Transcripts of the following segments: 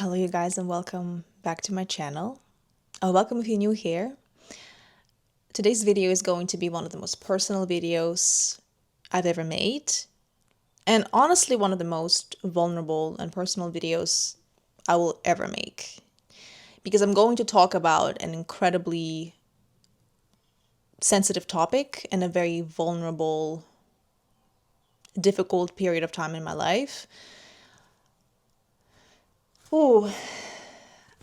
Hello, you guys, and welcome back to my channel. Welcome if you're new here. Today's video is going to be one of the most personal videos I've ever made, and honestly, one of the most vulnerable and personal videos I will ever make, because I'm going to talk about an incredibly sensitive topic and a very vulnerable, difficult period of time in my life. Ooh,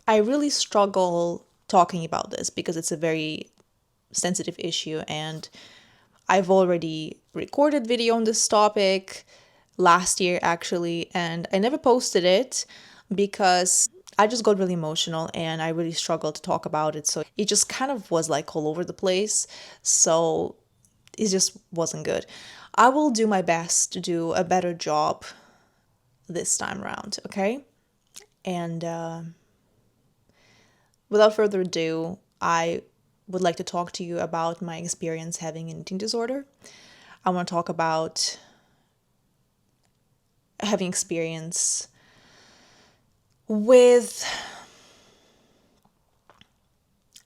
I really struggle talking about this because it's a very sensitive issue, and I've already recorded video on this topic last year actually, and I never posted it because I just got really emotional and I really struggled to talk about it. So it just kind of was like all over the place. So it just wasn't good. I will do my best to do a better job this time around, okay? And without further ado, I would like to talk to you about my experience having an eating disorder. I want to talk about having experience with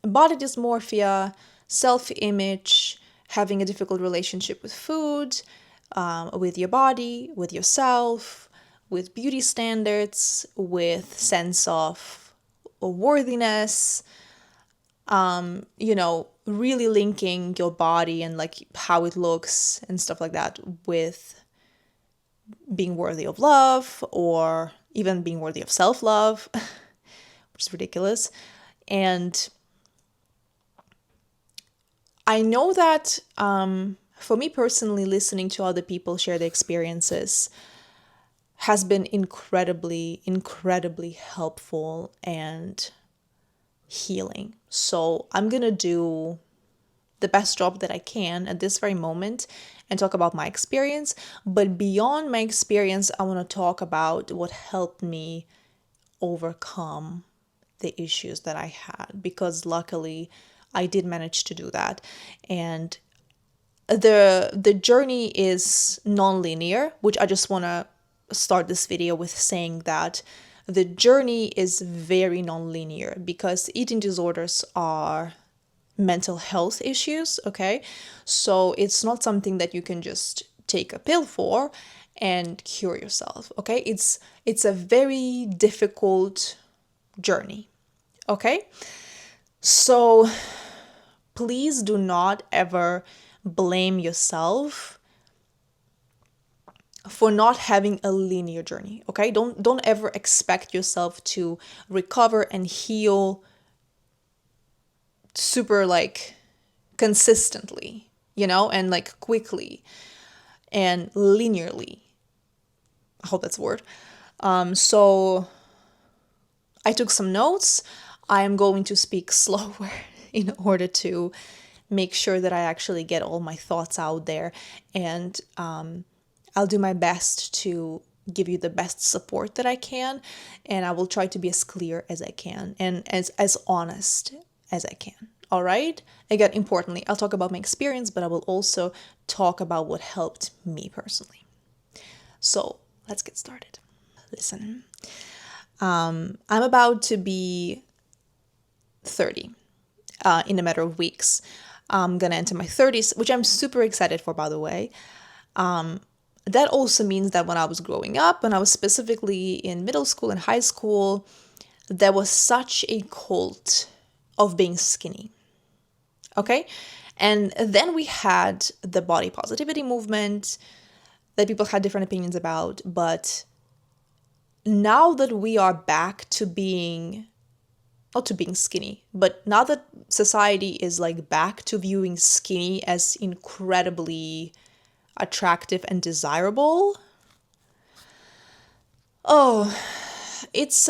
body dysmorphia, self-image, having a difficult relationship with food, with your body, with yourself, with beauty standards, with sense of worthiness, really linking your body and like how it looks and stuff like that with being worthy of love or even being worthy of self-love, which is ridiculous. And I know that for me personally, listening to other people share their experiences has been incredibly, incredibly helpful and healing. So I'm going to do the best job that I can at this very moment and talk about my experience. But beyond my experience, I want to talk about what helped me overcome the issues that I had, because luckily I did manage to do that. And the journey is non-linear, which I just want to start this video with saying that the journey is very non-linear because eating disorders are mental health issues, okay? So it's not something that you can just take a pill for and cure yourself, okay? It's a very difficult journey, okay? So please do not ever blame yourself for not having a linear journey, okay? Don't ever expect yourself to recover and heal super like consistently, and like quickly and linearly. I hope that's a word. So I took some notes. I am going to speak slower in order to make sure that I actually get all my thoughts out there. And I'll do my best to give you the best support that I can. And I will try to be as clear as I can and as honest as I can. All right? Again, importantly, I'll talk about my experience, but I will also talk about what helped me personally. So let's get started. Listen, I'm about to be 30 in a matter of weeks. I'm gonna enter my 30s, which I'm super excited for, by the way. That also means that when I was growing up, when I was specifically in middle school and high school, there was such a cult of being skinny. Okay? And then we had the body positivity movement that people had different opinions about. But now that we are back to being, not to being skinny, but now that society is like back to viewing skinny as incredibly attractive and desirable, it's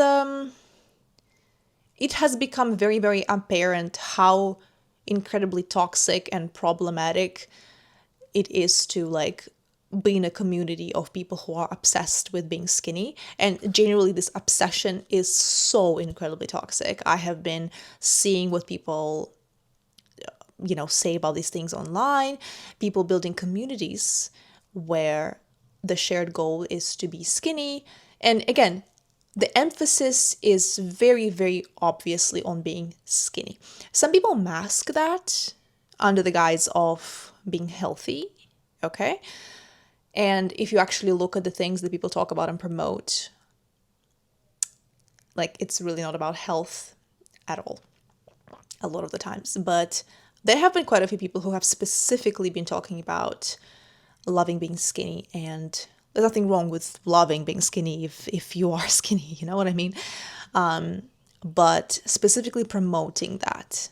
it has become very, very apparent how incredibly toxic and problematic it is to like be in a community of people who are obsessed with being skinny. And generally this obsession is so incredibly toxic. I have been seeing what people say about these things online, people building communities where the shared goal is to be skinny. And again, the emphasis is very, very obviously on being skinny. Some people mask that under the guise of being healthy, okay? And if you actually look at the things that people talk about and promote, like, it's really not about health at all, a lot of the times. But there have been quite a few people who have specifically been talking about loving being skinny, and there's nothing wrong with loving being skinny if you are skinny, you know what I mean? But specifically promoting that,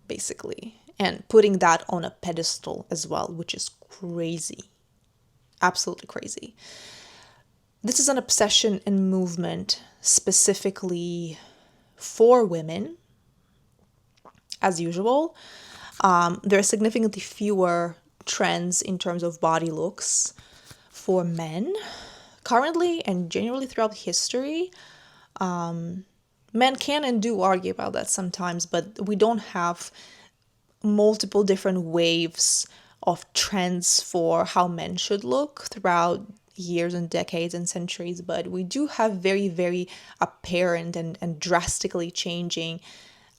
basically, and putting that on a pedestal as well, which is crazy. Absolutely crazy. This is an obsession and movement specifically for women, as usual. There are significantly fewer trends in terms of body looks for men currently and generally throughout history. Men can and do argue about that sometimes, but we don't have multiple different waves of trends for how men should look throughout years and decades and centuries, but we do have very, very apparent and drastically changing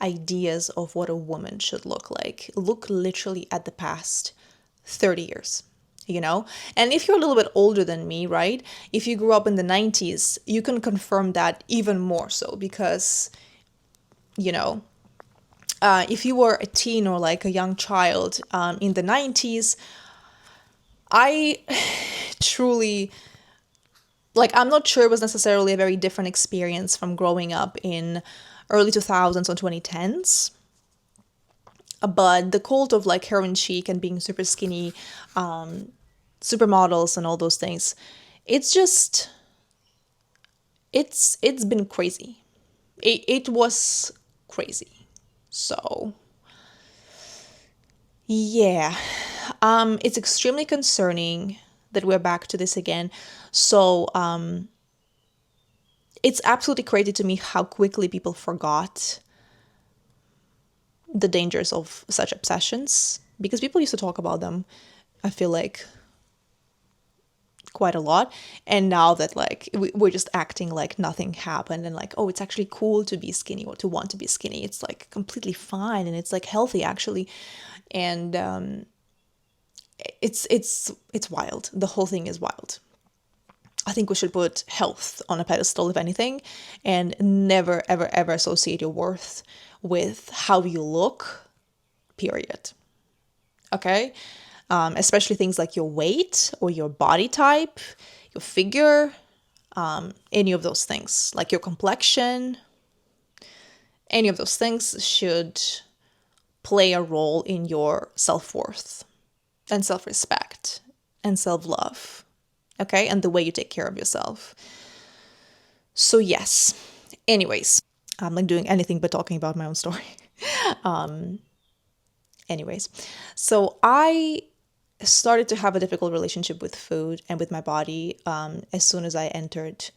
ideas of what a woman should look like. Look literally at the past 30 years, you know? And if you're a little bit older than me, right? If you grew up in the 90s, you can confirm that even more so because, you know, if you were a teen or like a young child in the 90s, I truly, like, I'm not sure it was necessarily a very different experience from growing up in early 2000s or 2010s. But the cult of like heroin chic and being super skinny, supermodels and all those things, it's just, it's been crazy. It was crazy. So yeah, it's extremely concerning that we're back to this again. So it's absolutely crazy to me how quickly people forgot the dangers of such obsessions, because people used to talk about them, I feel like, quite a lot. And now that like we're just acting like nothing happened and like, oh, it's actually cool to be skinny or to want to be skinny. It's like completely fine and it's like healthy actually. And it's wild. The whole thing is wild. I think we should put health on a pedestal, if anything, and never, ever, ever associate your worth with how you look, period. Okay? Especially things like your weight or your body type, your figure, any of those things, like your complexion, any of those things should play a role in your self-worth and self-respect and self-love. Okay? And the way you take care of yourself. So yes. Anyways, I'm like doing anything but talking about my own story. Anyways, so I started to have a difficult relationship with food and with my body as soon as I entered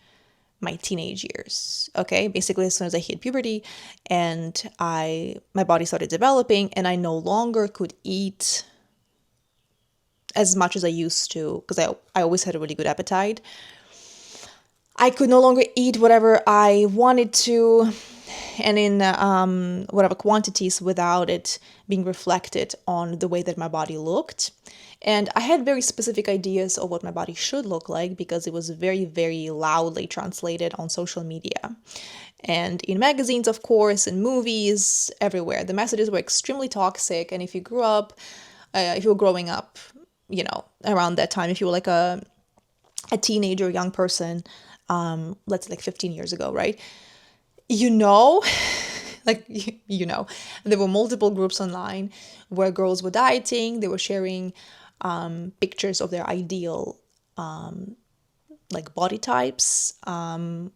my teenage years. Okay, basically as soon as I hit puberty, and my body started developing, and I no longer could eat as much as I used to because I always had a really good appetite. I could no longer eat whatever I wanted to and in whatever quantities without it being reflected on the way that my body looked. And I had very specific ideas of what my body should look like because it was very, very loudly translated on social media. And in magazines, of course, in movies, everywhere. The messages were extremely toxic. And if you were growing up, you know, around that time, if you were like a teenager, young person, let's say like 15 years ago, right? You know, like, you know, there were multiple groups online where girls were dieting, they were sharing pictures of their ideal like body types. You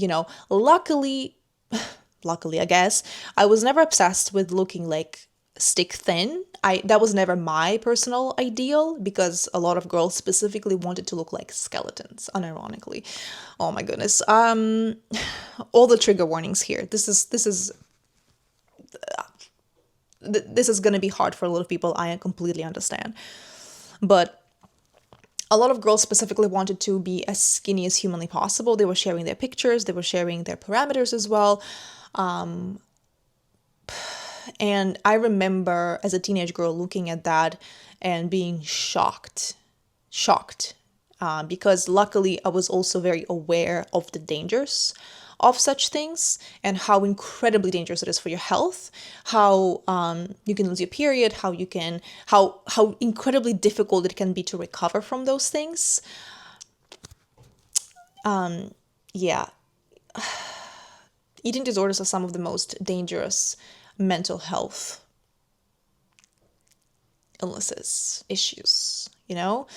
know, luckily, I guess, I was never obsessed with looking like stick thin. That was never my personal ideal because a lot of girls specifically wanted to look like skeletons, unironically. Oh my goodness. All the trigger warnings here. This is going to be hard for a lot of people. I completely understand. But a lot of girls specifically wanted to be as skinny as humanly possible. They were sharing their pictures, they were sharing their parameters as well. And I remember as a teenage girl looking at that and being shocked, because luckily I was also very aware of the dangers of such things and how incredibly dangerous it is for your health, how you can lose your period, how incredibly difficult it can be to recover from those things. Yeah, eating disorders are some of the most dangerous mental health illnesses, issues, you know?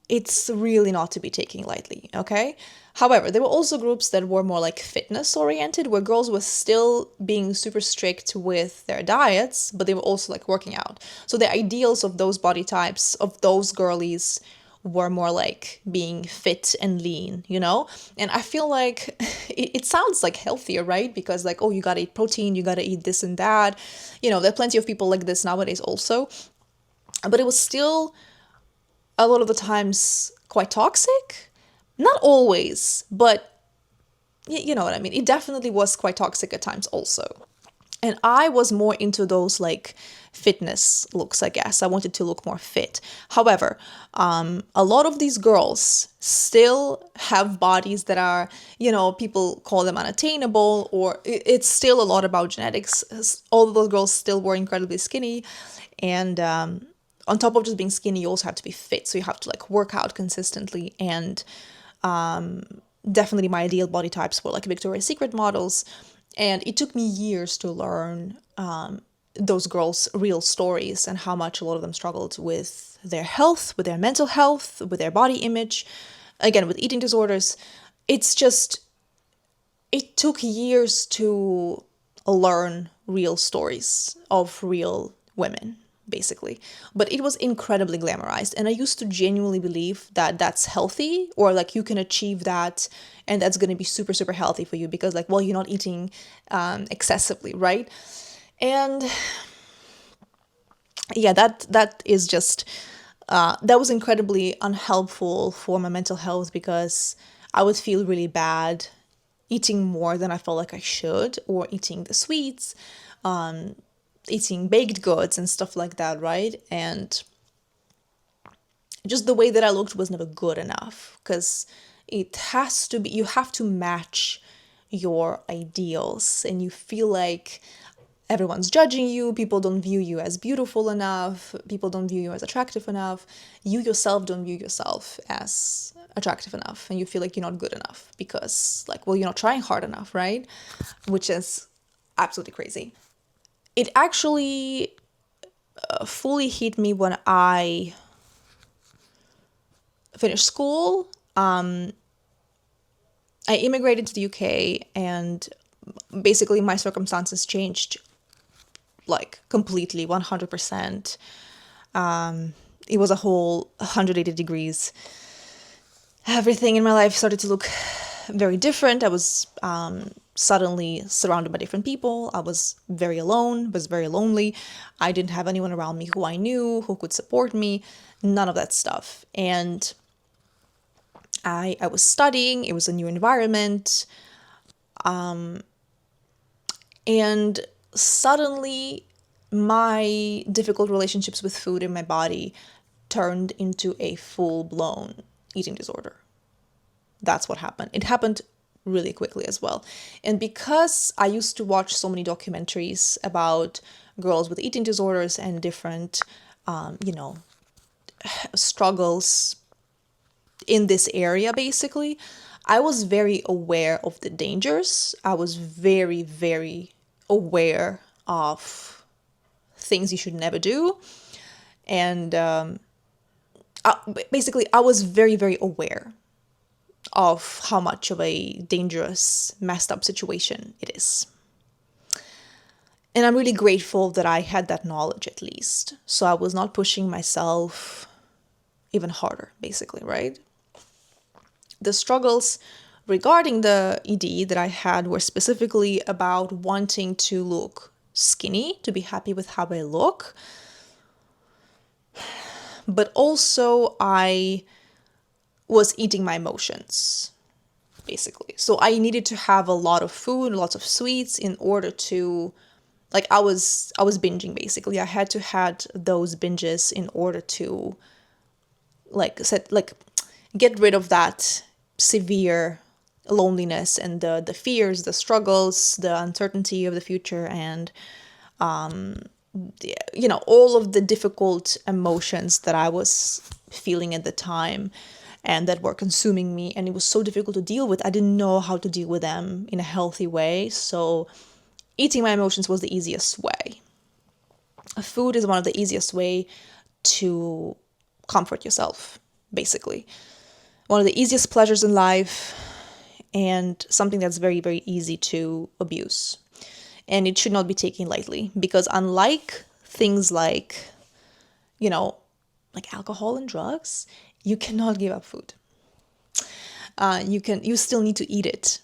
It's really not to be taken lightly, okay? However, there were also groups that were more like fitness oriented, where girls were still being super strict with their diets, but they were also like working out. So the ideals of those body types, of those girlies, were more like being fit and lean, you know? And I feel like it sounds like healthier, right? Because like, oh, you gotta eat protein, you gotta eat this and that. You know, there are plenty of people like this nowadays also. But it was still a lot of the times quite toxic. Not always, but you know what I mean. It definitely was quite toxic at times also. And I was more into those like fitness looks, I guess. I wanted to look more fit. However, a lot of these girls still have bodies that are, you know, people call them unattainable, or it's still a lot about genetics. All of those girls still were incredibly skinny. And on top of just being skinny, you also have to be fit. So you have to like work out consistently. And definitely my ideal body types were like Victoria's Secret models. And it took me years to learn those girls' real stories and how much a lot of them struggled with their health, with their mental health, with their body image, again, with eating disorders. It's just, it took years to learn real stories of real women, basically. But it was incredibly glamorized. And I used to genuinely believe that that's healthy, or like you can achieve that and that's going to be super, super healthy for you because like, well, you're not eating excessively, right? And yeah, that is just, that was incredibly unhelpful for my mental health because I would feel really bad eating more than I felt like I should, or eating the sweets, eating baked goods and stuff like that, right? And just the way that I looked was never good enough because it has to be, you have to match your ideals, and you feel like everyone's judging you, people don't view you as beautiful enough, people don't view you as attractive enough, you yourself don't view yourself as attractive enough, and you feel like you're not good enough because like, well, you're not trying hard enough, right? Which is absolutely crazy. It actually fully hit me when I finished school. I immigrated to the UK, and basically my circumstances changed like completely, 100%. It was a whole 180 degrees. Everything in my life started to look very different. I was suddenly surrounded by different people. I was very alone, was very lonely. I didn't have anyone around me who I knew, who could support me, none of that stuff. And I was studying, it was a new environment. And suddenly my difficult relationships with food and my body turned into a full-blown eating disorder. That's what happened. It happened really quickly as well. And because I used to watch so many documentaries about girls with eating disorders and different, struggles in this area, basically, I was very aware of the dangers. I was very, very aware of things you should never do. And basically, I was very, very aware of how much of a dangerous, messed up situation it is. And I'm really grateful that I had that knowledge at least. So I was not pushing myself even harder, basically, right? The struggles regarding the ED that I had were specifically about wanting to look skinny, to be happy with how I look. But also I was eating my emotions, basically. So I needed to have a lot of food, lots of sweets in order to, like, I was binging basically. I had to had those binges in order to get rid of that severe loneliness and the fears, the struggles, the uncertainty of the future, and all of the difficult emotions that I was feeling at the time and that were consuming me. And it was so difficult to deal with. I didn't know how to deal with them in a healthy way. So eating my emotions was the easiest way. Food is one of the easiest way to comfort yourself, basically. One of the easiest pleasures in life, and something that's very, very easy to abuse. And it should not be taken lightly, because unlike things like, like alcohol and drugs, you cannot give up food. You still need to eat it.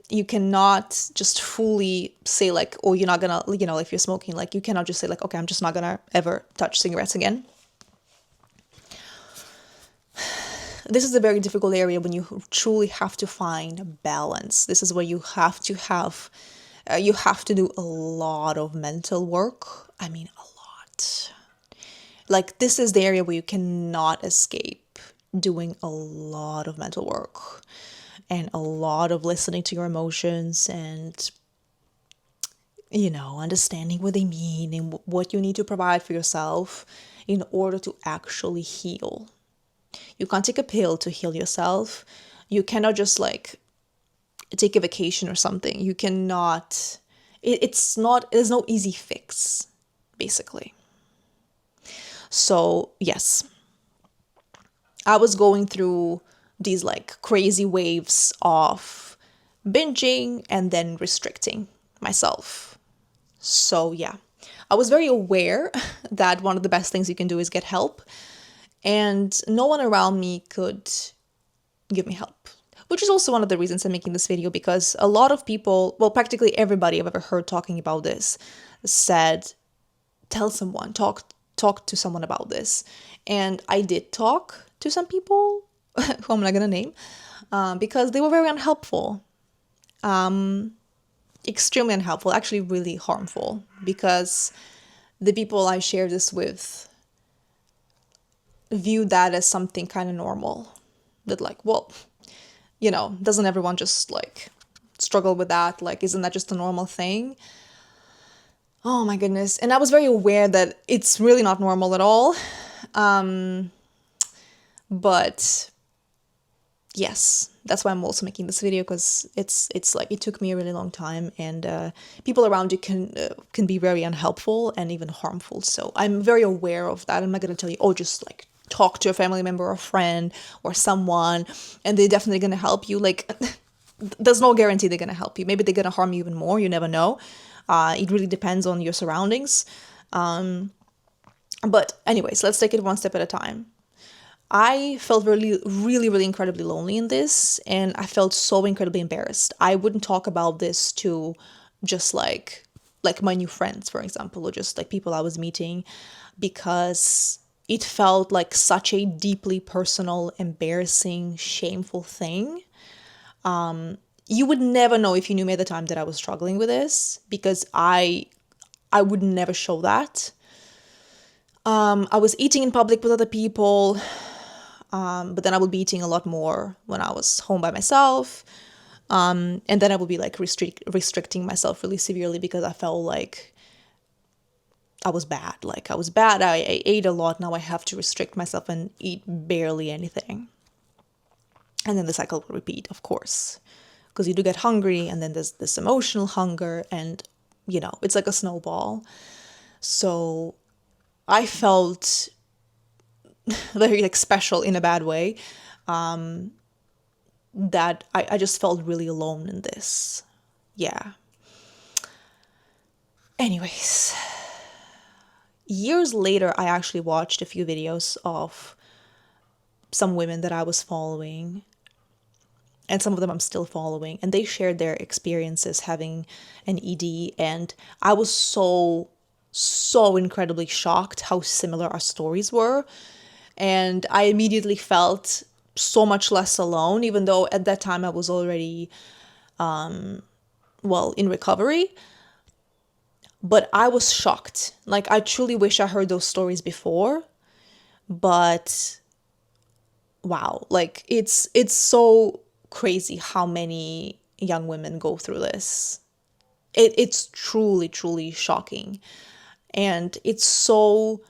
You cannot just fully say like, oh, you're not gonna, if you're smoking, like you cannot just say like, okay, I'm just not gonna ever touch cigarettes again. This is a very difficult area when you truly have to find balance. This is where you have to do a lot of mental work. I mean, a lot. Like, this is the area where you cannot escape doing a lot of mental work and a lot of listening to your emotions and, understanding what they mean and what you need to provide for yourself in order to actually heal. You can't take a pill to heal yourself. You cannot just like take a vacation or something. You cannot, there's no easy fix, basically. So yes, I was going through these like crazy waves of binging and then restricting myself. So yeah, I was very aware that one of the best things you can do is get help. And no one around me could give me help, which is also one of the reasons I'm making this video, because a lot of people, well, practically everybody I've ever heard talking about this said, tell someone, talk to someone about this. And I did talk to some people who I'm not gonna name, because they were very unhelpful, extremely unhelpful, actually really harmful, because the people I share this with view that as something kind of normal. That like, well, doesn't everyone just like struggle with that? Like, isn't that just a normal thing? Oh my goodness. And I was very aware that it's really not normal at all. But yes, that's why I'm also making this video, because it's like it took me a really long time, and people around you can be very unhelpful and even harmful. So I'm very aware of that. I'm not gonna tell you, oh, just like talk to a family member or a friend or someone and they're definitely gonna help you. Like, there's no guarantee they're gonna help you. Maybe they're gonna harm you even more. You never know. It really depends on your surroundings. But anyways, let's take it one step at a time. I felt really, really, really incredibly lonely in this, and I felt so incredibly embarrassed. I wouldn't talk about this to just like my new friends, for example, or just like people I was meeting, because it felt like such a deeply personal, embarrassing, shameful thing. You would never know if you knew me at the time that I was struggling with this, because I would never show that. I was eating in public with other people, but then I would be eating a lot more when I was home by myself. And then I would be like restricting myself really severely, because I felt like I was bad. Like, I was bad. I ate a lot. Now I have to restrict myself and eat barely anything. And then the cycle will repeat, of course, because you do get hungry, and then there's this emotional hunger, and it's like a snowball. So I felt very like special in a bad way, that I just felt really alone in this. Yeah. Anyways, years later, I actually watched a few videos of some women that I was following, and some of them I'm still following, and they shared their experiences having an ED, and I was so incredibly shocked how similar our stories were. And I immediately felt so much less alone, even though at that time I was already, in recovery. But I was shocked. Like, I truly wish I heard those stories before. But wow, like it's so crazy how many young women go through this. It's truly, truly shocking. And it's so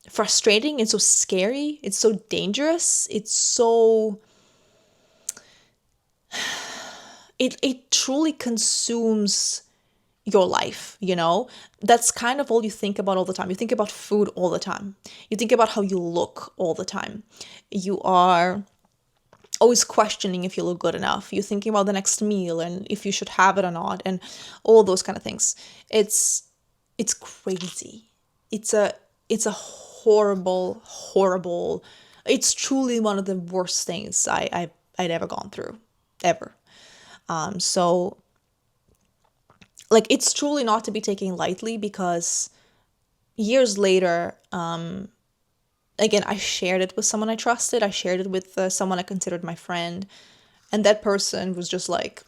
frustrating. It's so scary. It's so dangerous. It truly consumes your life, you know? That's kind of all you think about all the time. You think about food all the time. You think about how you look all the time. You are always questioning if you look good enough. You're thinking about the next meal and if you should have it or not, and all those kind of things. It's crazy. It's a horrible, horrible. It's truly one of the worst things I'd ever gone through, ever. So like, it's truly not to be taken lightly, because years later, again, I shared it with someone I trusted. I shared it with someone I considered my friend. And that person was just like,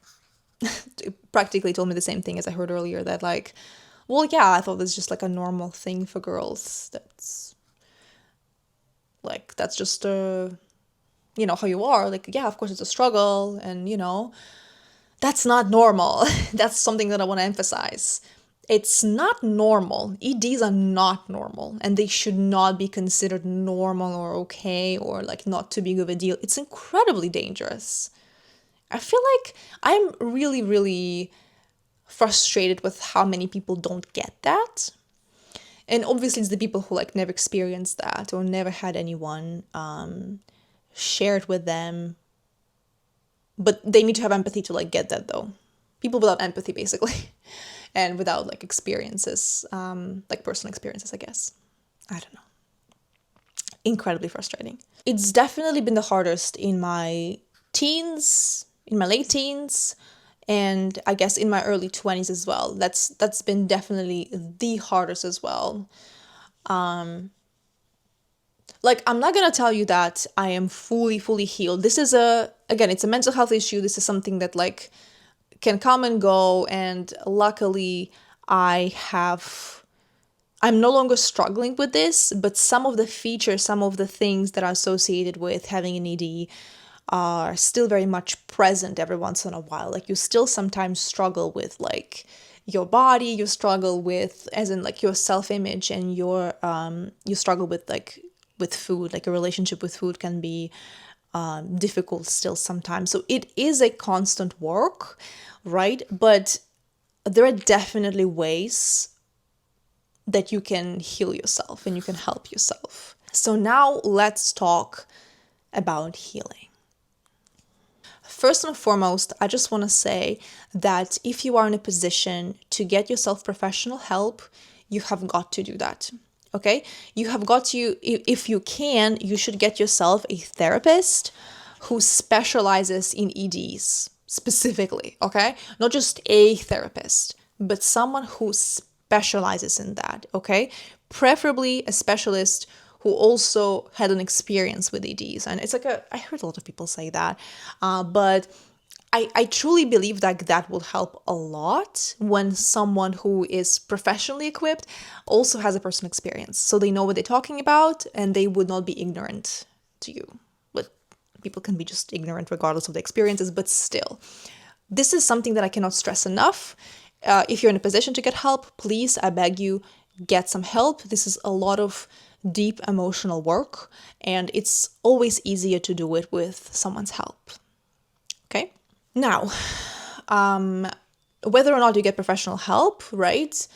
practically told me the same thing as I heard earlier, that like, well, yeah, I thought this was just like a normal thing for girls. That's just, how you are. Like, yeah, of course it's a struggle. And, that's not normal. That's something that I want to emphasize. It's not normal. EDs are not normal, and they should not be considered normal or okay or like not too big of a deal. It's incredibly dangerous. I feel like I'm really, really frustrated with how many people don't get that. And obviously it's the people who like never experienced that or never had anyone share it with them. But they need to have empathy to like get that, though. People without empathy, basically. And without like experiences, like personal experiences, I guess. I don't know. Incredibly frustrating. It's definitely been the hardest in my teens, in my late teens, and I guess in my early 20s as well. That's been definitely the hardest as well. Like, I'm not gonna tell you that I am fully, fully healed. This is again, it's a mental health issue. This is something that like can come and go, and luckily I'm no longer struggling with this, but some of the features, some of the things that are associated with having an ED are still very much present every once in a while. Like, you still sometimes struggle with like your body, you struggle with, as in like your self-image, and you struggle with like with food, like a relationship with food can be difficult still sometimes. So it is a constant work, right? But there are definitely ways that you can heal yourself and you can help yourself. So now let's talk about healing. First and foremost, I just want to say that if you are in a position to get yourself professional help, you have got to do that. Okay? You have got to, if you can, you should get yourself a therapist who specializes in EDs specifically, okay? Not just a therapist, but someone who specializes in that, okay? Preferably a specialist who also had an experience with EDs. And it's like I heard a lot of people say that, but I truly believe that that will help a lot when someone who is professionally equipped also has a personal experience. So they know what they're talking about and they would not be ignorant to you. But people can be just ignorant regardless of the experiences, but still. This is something that I cannot stress enough. If you're in a position to get help, please, I beg you, get some help. This is a lot of deep emotional work, and it's always easier to do it with someone's help. Okay? Now, whether or not you get professional help, right?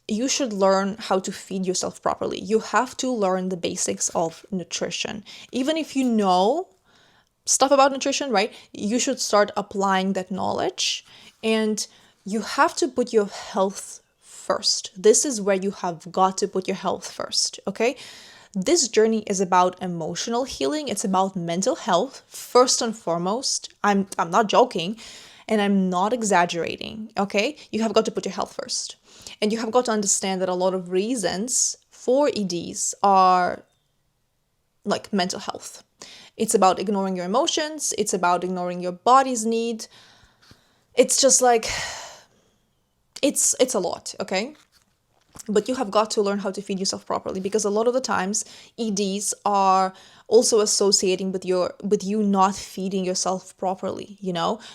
You should learn how to feed yourself properly. You have to learn the basics of nutrition. Even if you know stuff about nutrition, right? You should start applying that knowledge, and you have to put your health first. This is where you have got to put your health first, okay? This journey is about emotional healing. It's about mental health first and foremost. I'm not joking. And I'm not exaggerating, okay? You have got to put your health first. And you have got to understand that a lot of reasons for EDs are like mental health. It's about ignoring your emotions. It's about ignoring your body's need. It's just like, it's a lot, okay? But you have got to learn how to feed yourself properly, because a lot of the times EDs are also associating with you not feeding yourself properly,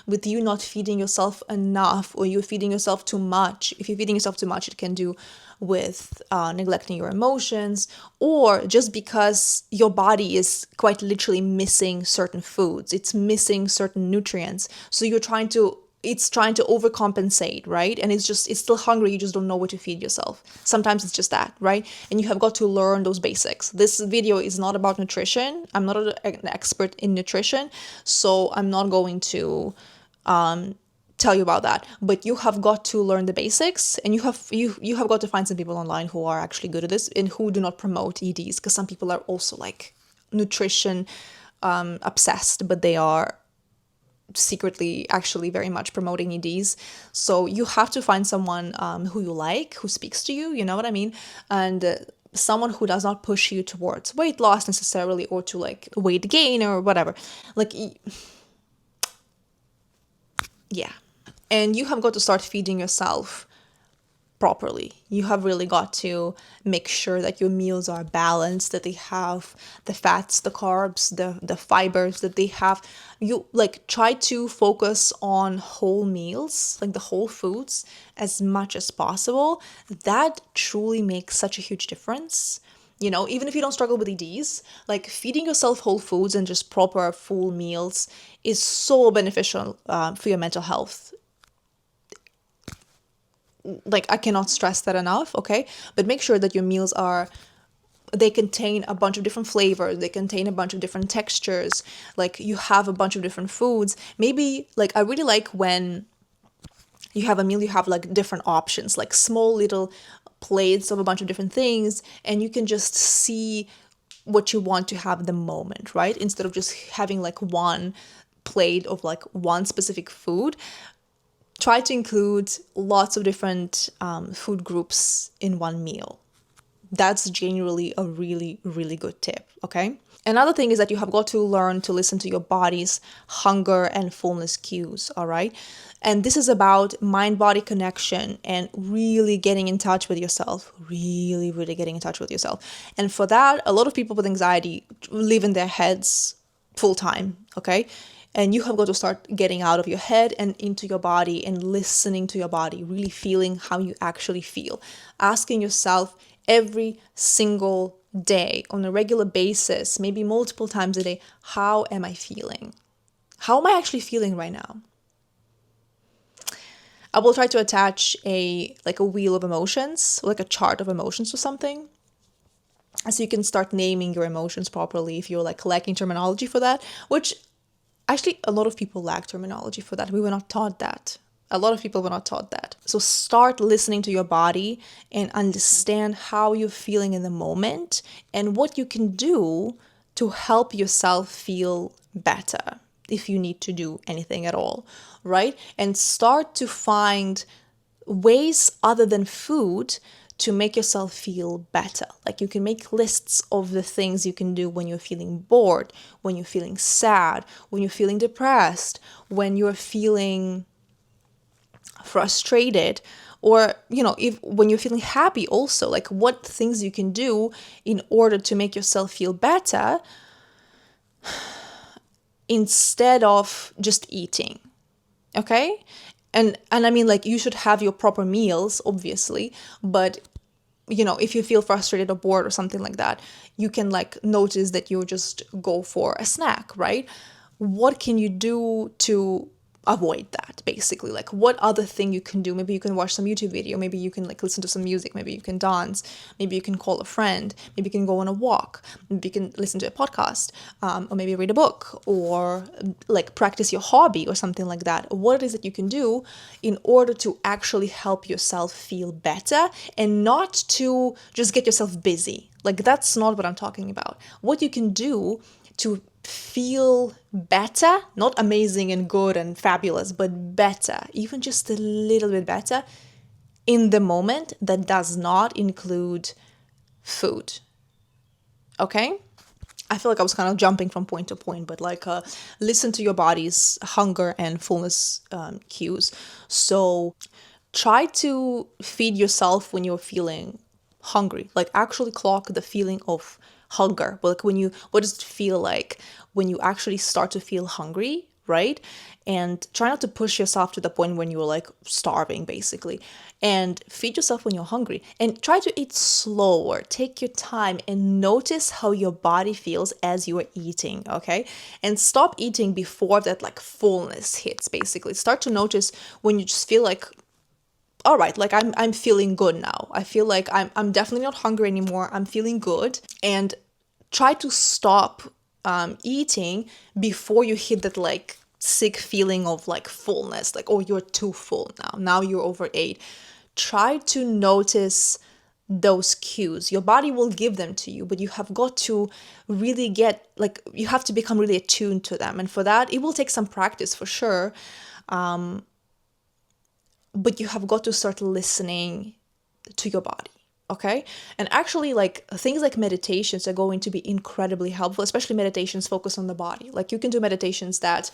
with you not feeding yourself enough, or you're feeding yourself too much. If you're feeding yourself too much, it can do with neglecting your emotions, or just because your body is quite literally missing certain foods. It's missing certain nutrients. So it's trying to overcompensate, right? And it's still hungry. You just don't know what to feed yourself. Sometimes it's just that, right? And you have got to learn those basics. This video is not about nutrition. I'm not an expert in nutrition, so I'm not going to tell you about that. But you have got to learn the basics, and you have got to find some people online who are actually good at this and who do not promote EDs, because some people are also like nutrition obsessed, but they are secretly actually very much promoting EDs. So you have to find someone who you like, who speaks to you, you know what I mean? And someone who does not push you towards weight loss necessarily, or to like weight gain or whatever. Like, yeah. And you have got to start feeding yourself properly. You have really got to make sure that your meals are balanced, that they have the fats, the carbs, the fibers, that they have. You like try to focus on whole meals, like the whole foods, as much as possible. That truly makes such a huge difference. Even if you don't struggle with EDs, like feeding yourself whole foods and just proper full meals is so beneficial for your mental health. Like, I cannot stress that enough, okay? But make sure that your meals they contain a bunch of different flavors, they contain a bunch of different textures, like you have a bunch of different foods. Maybe, like, I really like when you have a meal, you have like different options, like small little plates of a bunch of different things, and you can just see what you want to have at the moment, right? Instead of just having like one plate of like one specific food. Try to include lots of different food groups in one meal. That's generally a really, really good tip, okay? Another thing is that you have got to learn to listen to your body's hunger and fullness cues, all right? And this is about mind-body connection and really getting in touch with yourself, really, really getting in touch with yourself. And for that, a lot of people with anxiety live in their heads full time, okay? And you have got to start getting out of your head and into your body and listening to your body, really feeling how you actually feel. Asking yourself every single day on a regular basis, maybe multiple times a day, how am I feeling? How am I actually feeling right now? I will try to attach a wheel of emotions, like a chart of emotions or something. So you can start naming your emotions properly if you're like lacking terminology for that, which actually, a lot of people lack terminology for that. We were not taught that. A lot of people were not taught that. So start listening to your body and understand how you're feeling in the moment and what you can do to help yourself feel better, if you need to do anything at all, right? And start to find ways other than food to make yourself feel better. Like, you can make lists of the things you can do when you're feeling bored, when you're feeling sad, when you're feeling depressed, when you're feeling frustrated, or when you're feeling happy also, like what things you can do in order to make yourself feel better instead of just eating. Okay? And I mean, like, you should have your proper meals, obviously, but if you feel frustrated or bored or something like that, you can like notice that you just go for a snack, right? What can you do to avoid that, basically? Like, what other thing you can do? Maybe you can watch some YouTube video, maybe you can like listen to some music, maybe you can dance, maybe you can call a friend, maybe you can go on a walk, maybe you can listen to a podcast, or maybe read a book, or like practice your hobby or something like that. What it is that you can do in order to actually help yourself feel better, and not to just get yourself busy. Like, that's not what I'm talking about. What you can do to feel better, not amazing and good and fabulous, but better, even just a little bit better in the moment, that does not include food. Okay? I feel like I was kind of jumping from point to point, but like listen to your body's hunger and fullness cues. So try to feed yourself when you're feeling hungry. Like actually clock the feeling of hunger. But like what does it feel like when you actually start to feel hungry, right? And try not to push yourself to the point when you're like starving, basically. And feed yourself when you're hungry. And try to eat slower. Take your time and notice how your body feels as you are eating, okay? And stop eating before that like fullness hits, basically. Start to notice when you just feel like, all right, like I'm feeling good now. I feel like I'm definitely not hungry anymore. I'm feeling good. And try to stop eating before you hit that like sick feeling of like fullness, like, oh, you're too full now you're overate. Try to notice those cues. Your body will give them to you, but you have got to really get like, you have to become really attuned to them. And for that, it will take some practice for sure, but you have got to start listening to your body. Okay. And actually, like things like meditations are going to be incredibly helpful, especially meditations focused on the body. Like you can do meditations that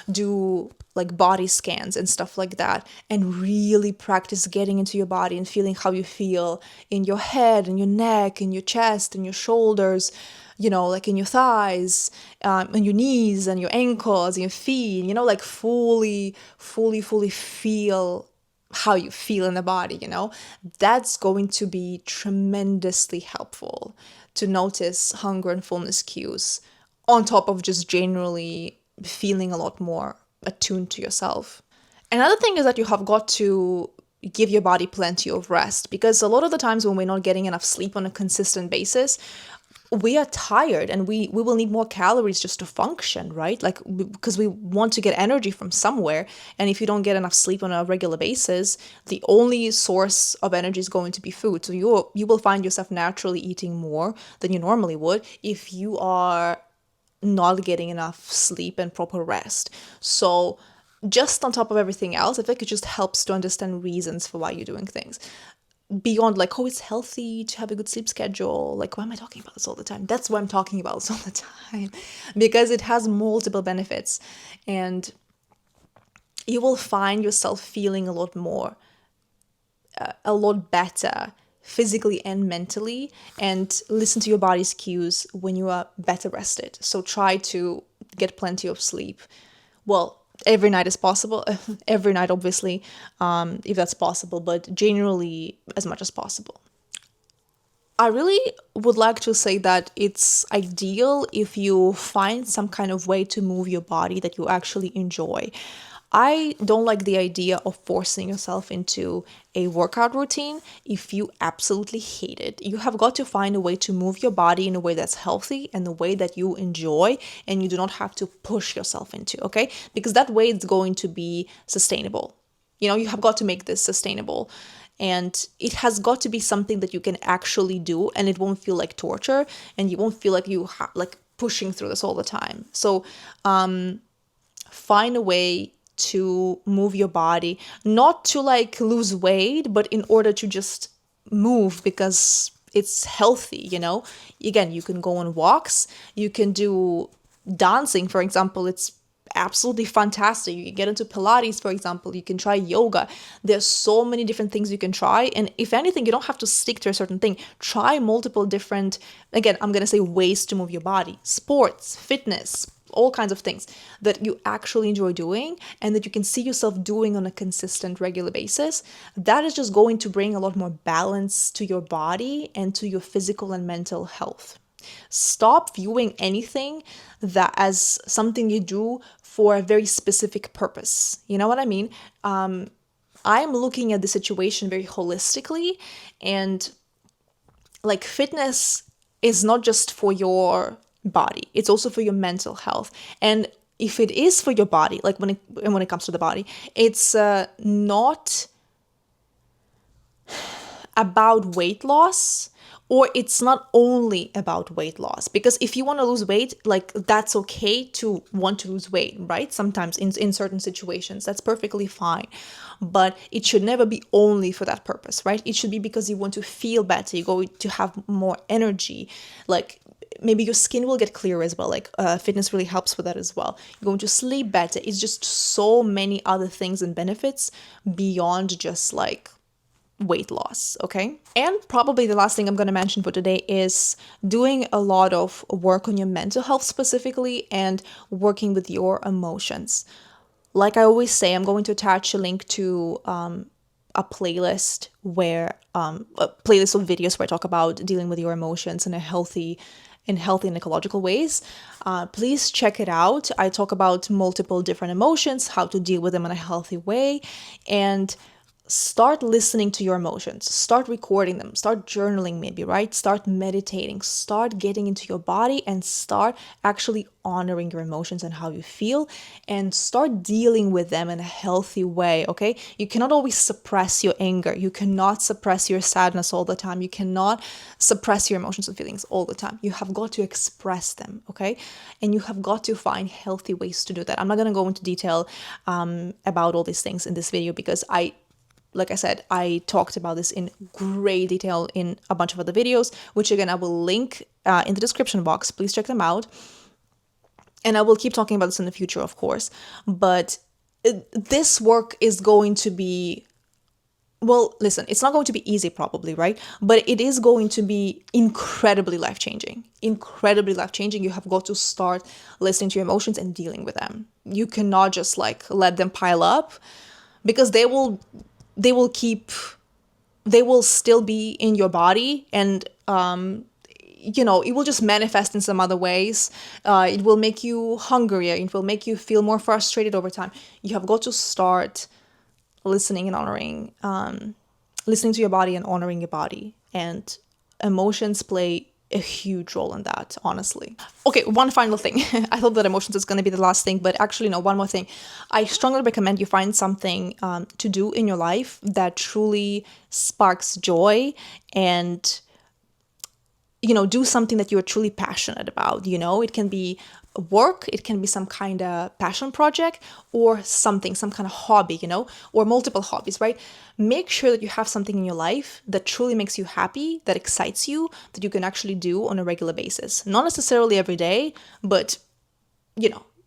do like body scans and stuff like that, and really practice getting into your body and feeling how you feel in your head and your neck and your chest and your shoulders, you know, like in your thighs, and your knees and your ankles and your feet, you know, like fully feel how you feel in the body, you know. That's going to be tremendously helpful to notice hunger and fullness cues, on top of just generally feeling a lot more attuned to yourself. Another thing is that you have got to give your body plenty of rest, because a lot of the times when we're not getting enough sleep on a consistent basis, we are tired and we will need more calories just to function, right? Like, because we want to get energy from somewhere. And if you don't get enough sleep on a regular basis, the only source of energy is going to be food. So you will find yourself naturally eating more than you normally would if you are not getting enough sleep and proper rest. So just on top of everything else, I think it just helps to understand reasons for why you're doing things beyond like, oh, it's healthy to have a good sleep schedule. Like, why am I talking about this all the time? That's why I'm talking about this all the time, because it has multiple benefits, and you will find yourself feeling a lot better physically and mentally, and listen to your body's cues when you are better rested. So try to get plenty of sleep. Well, every night is possible. Every night, obviously, if that's possible, but generally as much as possible. I really would like to say that it's ideal if you find some kind of way to move your body that you actually enjoy. I don't like the idea of forcing yourself into a workout routine if you absolutely hate it. You have got to find a way to move your body in a way that's healthy and the way that you enjoy, and you do not have to push yourself into, okay? Because that way it's going to be sustainable. You know, you have got to make this sustainable. And it has got to be something that you can actually do, and it won't feel like torture, and you won't feel like you like pushing through this all the time. So find a way to move your body, not to like lose weight, but in order to just move because it's healthy, you know? Again, you can go on walks, you can do dancing, for example. It's absolutely fantastic. You can get into Pilates, for example. You can try yoga. There's so many different things you can try. And if anything, you don't have to stick to a certain thing. Try multiple different, again, I'm going to say ways to move your body. Sports, fitness, all kinds of things that you actually enjoy doing and that you can see yourself doing on a consistent, regular basis. That is just going to bring a lot more balance to your body and to your physical and mental health. Stop viewing anything that as something you do for a very specific purpose. You know what I mean? I'm looking at the situation very holistically, and like fitness is not just for your body, it's also for your mental health. And if it is for your body, like when it comes to the body, it's not about weight loss Or it's not only about weight loss, because if you want to lose weight, like that's okay to want to lose weight, right? Sometimes in certain situations, that's perfectly fine. But it should never be only for that purpose, right? It should be because you want to feel better, you're going to have more energy, like maybe your skin will get clearer as well. Like fitness really helps with that as well. You're going to sleep better. It's just so many other things and benefits beyond just like weight loss, okay? And probably the last thing I'm going to mention for today is doing a lot of work on your mental health specifically and working with your emotions. Like I always say, I'm going to attach a link to a playlist a playlist of videos where I talk about dealing with your emotions in healthy and ecological ways. Please check it out. I talk about multiple different emotions, how to deal with them in a healthy way, and start listening to your emotions, start recording them, start journaling maybe, right? Start meditating, start getting into your body and start actually honoring your emotions and how you feel, and start dealing with them in a healthy way, okay? You cannot always suppress your anger. You cannot suppress your sadness all the time. You cannot suppress your emotions and feelings all the time. You have got to express them, okay? And you have got to find healthy ways to do that. I'm not going to go into detail about all these things in this video because like I said, I talked about this in great detail in a bunch of other videos, which again, I will link in the description box. Please check them out. And I will keep talking about this in the future, of course. But this work is going to be, well, listen, it's not going to be easy probably, right? But it is going to be incredibly life-changing. Incredibly life-changing. You have got to start listening to your emotions and dealing with them. You cannot just like let them pile up, because they will still be in your body, and it will just manifest in some other ways. It will make you hungrier, it will make you feel more frustrated over time. You have got to start listening and honoring, listening to your body and honoring your body, and emotions play a huge role in that, honestly. Okay, one final thing. I thought that emotions is going to be the last thing, but actually no, one more thing. I strongly recommend you find something to do in your life that truly sparks joy, and do something that you're truly passionate about. It can be work, it can be some kind of passion project, or some kind of hobby, or multiple hobbies, right? Make sure that you have something in your life that truly makes you happy, that excites you, that you can actually do on a regular basis. Not necessarily every day, but,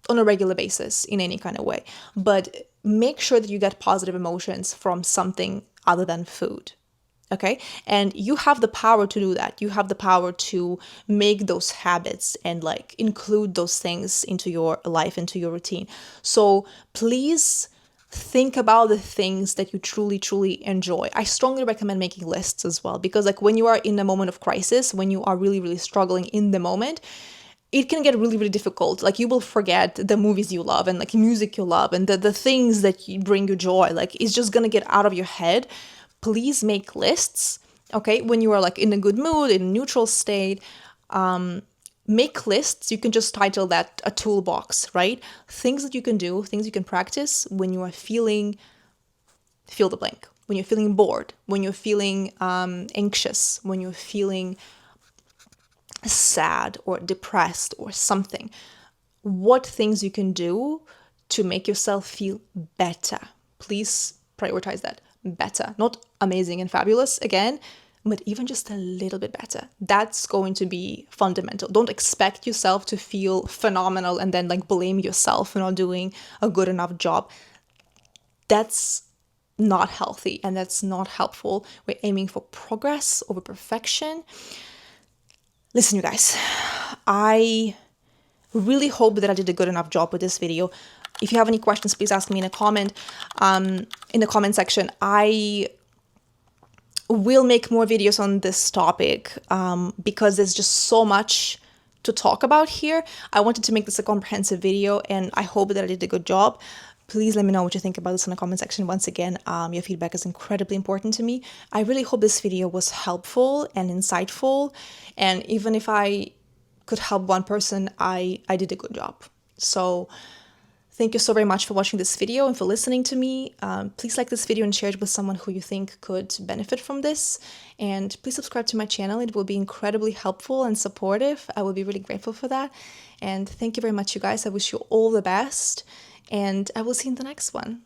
on a regular basis in any kind of way. But make sure that you get positive emotions from something other than food. Okay. And you have the power to do that. You have the power to make those habits and like include those things into your life, into your routine. So please think about the things that you truly, truly enjoy. I strongly recommend making lists as well, because like when you are in a moment of crisis, when you are really, really struggling in the moment, it can get really, really difficult. Like you will forget the movies you love and like music you love and the things that bring you joy. Like it's just going to get out of your head. Please make lists, okay? When you are like in a good mood, in a neutral state, make lists. You can just title that a toolbox, right? Things that you can do, things you can practice when you are fill the blank, when you're feeling bored, when you're feeling anxious, when you're feeling sad or depressed or something. What things you can do to make yourself feel better. Please prioritize that. Better, not amazing and fabulous again, but even just a little bit better. That's going to be fundamental. Don't expect yourself to feel phenomenal and then like blame yourself for not doing a good enough job. That's not healthy and that's not helpful. We're aiming for progress over perfection. Listen, you guys, I really hope that I did a good enough job with this video. If you have any questions, please ask me in a comment, in the comment section. I will make more videos on this topic because there's just so much to talk about here. I wanted to make this a comprehensive video, and I hope that I did a good job. Please let me know what you think about this in the comment section. Once again, your feedback is incredibly important to me. I really hope this video was helpful and insightful, and even if I could help one person, I did a good job. So Thank you so very much for watching this video and for listening to me. Please like this video and share it with someone who you think could benefit from this. And please subscribe to my channel. It will be incredibly helpful and supportive. I will be really grateful for that. And thank you very much, you guys. I wish you all the best. And I will see you in the next one.